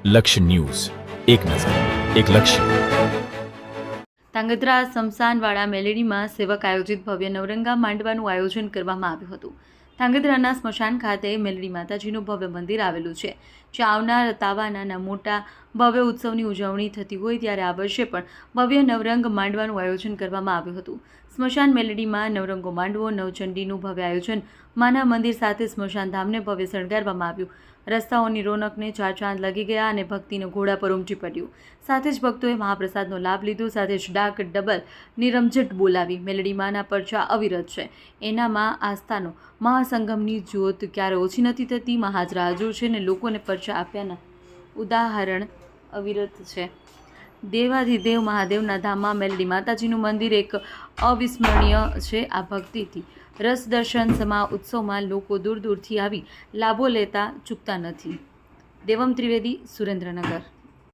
લક્ષ્ય ન્યૂઝ, એક નજર, એક લક્ષ્ય. ધાંગધ્રા સ્મશાનવાળા મેલેડીમાં સેવક આયોજિત ભવ્ય નવરંગા માંડવાનું આયોજન કરવામાં આવ્યું હતું. ધાંગધ્રાના સ્મશાન ખાતે મેલડી માતાજીનું ભવ્ય મંદિર આવેલું છે, જ્યાં આવનાર તાવાના મોટા ભવ્ય ઉત્સવની ઉજવણી થતી હોય ત્યારે આ વર્ષે પણ ભવ્ય નવરંગ માંડવાનું આયોજન કરવામાં આવ્યું હતું. સ્મશાન મેલડીમાં નવરંગો માંડવો, નવચંડીનું ભવ્ય આયોજન, માના મંદિર સાથે સ્મશાન ધામને ભવ્ય શણગારવામાં આવ્યું. રસ્તાઓની રોનકને ચાર ચાંદ લાગી ગયા અને ભક્તિનો ઘોડા પર ઉમટી પડ્યું. સાથે જ ભક્તોએ મહાપ્રસાદનો લાભ લીધો. સાથે જ ડાક ડબલ ની રમઝટ બોલાવી. મેલડીમાંના પરચા અવિરત છે. એનામાં આસ્થાનો મહાસંગમની જ્યોત ક્યારે ઓછી નથી થતી. મહાજરા હજુર છે ને લોકોને પરચા આપ્યાના ઉદાહરણ અવિરત છે. દેવાધિદેવ મહાદેવના ધામમાં મેલડી માતાજીનું મંદિર એક અવિસ્મરણીય છે. આ ભક્તિથી રસ દર્શન સમા ઉત્સવમાં લોકો દૂર દૂરથી આવી લાભો લેતા ચૂકતા નથી. દેવમ ત્રિવેદી, સુરેન્દ્રનગર.